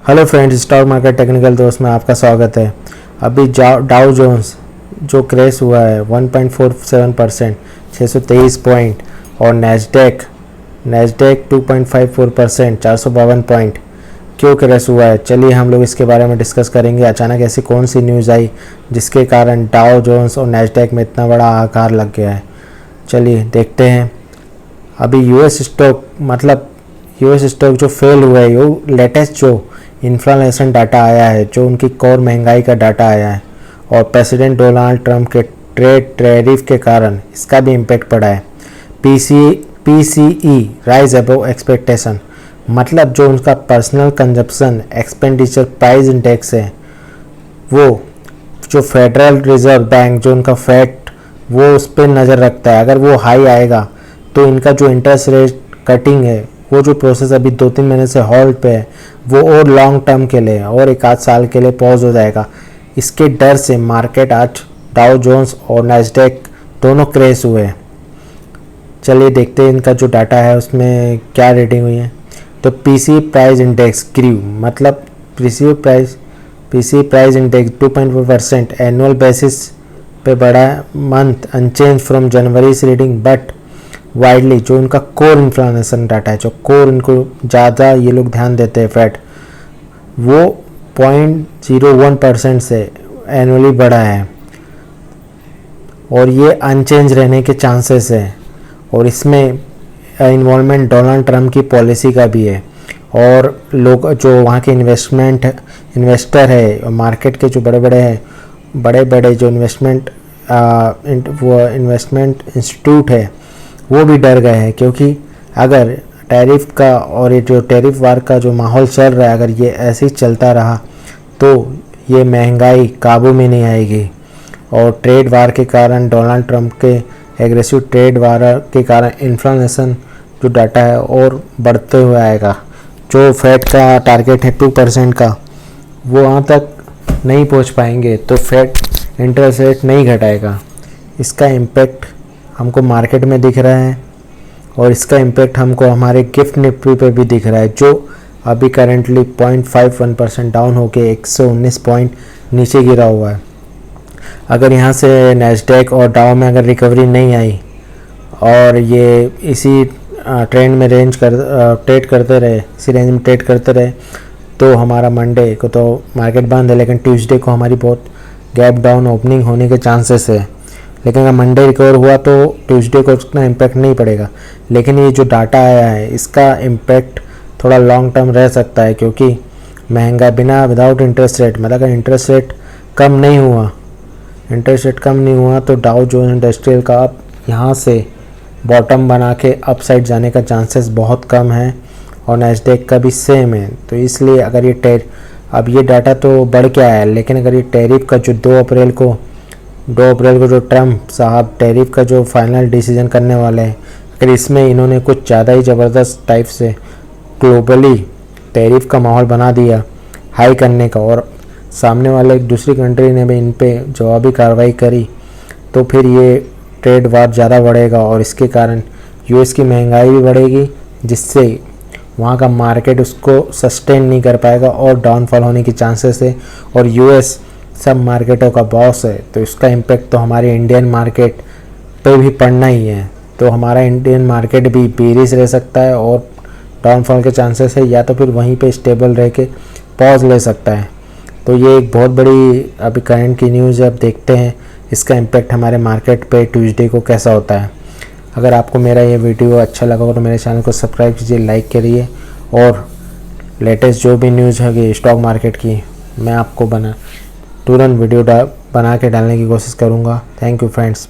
Hello friends, stock market technical दोस्त में आपका स्वागत है। अभी डाउ जोन्स जो क्रैश हुआ है 1.47%, 623 पॉइंट, और नैस्डैक 2.54%, 452 पॉइंट। क्यों क्रैश हुआ है, चलिए हम लोग इसके बारे में डिस्कस करेंगे। अचानक ऐसी कौन सी न्यूज़ आई जिसके कारण डाउ जोन्स और नैस्डैक में इतना बड़ा आकार लग गया है। चलिए देखते हैं। अभी यूएस स्टॉक जो फेल हुआ है, वो लेटेस्ट जो इन्फ्लेशन डाटा आया है, जो उनकी कोर महंगाई का डाटा आया है, और प्रेसिडेंट डोनाल्ड ट्रंप के ट्रेड टैरिफ के कारण इसका भी इम्पैक्ट पड़ा है। PCE राइज अबव एक्सपेक्टेशन, मतलब जो उनका personal consumption expenditure price index है, वो जो फेडरल रिजर्व बैंक जो उनका फेड वो उस पर नज़र रखता है। अगर वो हाई आएगा तो इनका जो इंटरेस्ट रेट कटिंग है, वो जो प्रोसेस अभी 2-3 महीने से हॉल्ट पे है, वो और लॉन्ग टर्म के लिए और 1-8 साल के लिए पॉज हो जाएगा। इसके डर से मार्केट आज डाउ जोन्स और नैस्डैक दोनों क्रैश हुए हैं। चलिए देखते हैं इनका जो डाटा है उसमें क्या रेटिंग हुई है। तो पीसी प्राइस इंडेक्स ग्रीव, मतलब PC price index 2.4% annual basis पे बढ़ा, month unchanged from January reading, but widely जो उनका कोर इन्फ्लेशन डाटा है, जो कोर इनको ज़्यादा ये लोग ध्यान देते हैं फेड, वो 0.01% से एनुअली बढ़ा है, और ये अनचेंज रहने के चांसेस है। और इसमें इन्वॉल्वमेंट डोनाल्ड ट्रंप की पॉलिसी का भी है, और लोग जो वहाँ के इन्वेस्टर है, मार्केट के जो बड़े बड़े जो इन्वेस्टमेंट इंस्टीट्यूट है, वो भी डर गए हैं। क्योंकि अगर टैरिफ का और ये जो टैरिफ वार का जो माहौल चल रहा है, अगर ये ऐसे ही चलता रहा तो ये महंगाई काबू में नहीं आएगी, और ट्रेड वार के कारण, डोनाल्ड ट्रंप के एग्रेसिव ट्रेड वार के कारण इन्फ्लेशन जो डाटा है और बढ़ते हुए आएगा। जो फेड का टारगेट है 2% का, वो वहाँ तक नहीं पहुँच पाएंगे, तो फेड इंटरेस्ट रेट नहीं घटाएगा। इसका इम्पेक्ट हमको मार्केट में दिख रहा है, और इसका इम्पेक्ट हमको हमारे गिफ्ट निफ्टी पे भी दिख रहा है, जो अभी करेंटली 0.51% डाउन होके 119 पॉइंट नीचे गिरा हुआ है। अगर यहाँ से नैस्डैक और डाउ में अगर रिकवरी नहीं आई और ये इसी ट्रेंड में ट्रेड करते रहे, इसी रेंज में ट्रेड करते रहे, तो हमारा मंडे को तो मार्केट बंद है, लेकिन ट्यूसडे को हमारी बहुत गैप डाउन ओपनिंग होने के चांसेस है। लेकिन अगर मंडे रिकवर हुआ तो ट्यूसडे को उतना इम्पैक्ट नहीं पड़ेगा। लेकिन ये जो डाटा आया है, इसका इम्पैक्ट थोड़ा लॉन्ग टर्म रह सकता है, क्योंकि महंगा विदाउट इंटरेस्ट रेट, मतलब अगर इंटरेस्ट रेट कम नहीं हुआ तो डाउ जोन्स इंडस्ट्रियल का अब यहाँ से बॉटम बना के अपसाइड जाने का चांसेस बहुत कम है, और नैस्डैक का भी सेम है। तो इसलिए अगर अब ये डाटा तो बढ़ के आया है, लेकिन अगर ये टैरिफ का जो 2 अप्रैल को जो ट्रंप साहब टैरिफ का जो फाइनल डिसीजन करने वाले हैं, अगर इसमें इन्होंने कुछ ज़्यादा ही ज़बरदस्त टाइप से ग्लोबली टैरिफ का माहौल बना दिया हाई करने का, और सामने वाले एक दूसरी कंट्री ने भी इन पे जवाबी कार्रवाई करी, तो फिर ये ट्रेड वार ज़्यादा बढ़ेगा, और इसके कारण यूएस की महंगाई भी बढ़ेगी, जिससे वहाँ का मार्केट उसको सस्टेन नहीं कर पाएगा और डाउनफॉल होने की चांसेस है। और यूएस सब मार्केटों का बॉस है, तो इसका इम्पेक्ट तो हमारे इंडियन मार्केट पे भी पड़ना ही है। तो हमारा इंडियन मार्केट भी बेरिश रह सकता है, और डाउनफॉल के चांसेस है, या तो फिर वहीं पे स्टेबल रह के पॉज ले सकता है। तो ये एक बहुत बड़ी अभी करंट की न्यूज़ है। अब देखते हैं इसका इम्पेक्ट हमारे मार्केट पे ट्यूसडे को कैसा होता है। अगर आपको मेरा ये वीडियो अच्छा लगा हो तो मेरे चैनल को सब्सक्राइब कीजिए, लाइक करिए, और लेटेस्ट जो भी न्यूज़ होगी स्टॉक मार्केट की, मैं आपको तुरंत वीडियो बना के डालने की कोशिश करूँगा। Thank you friends.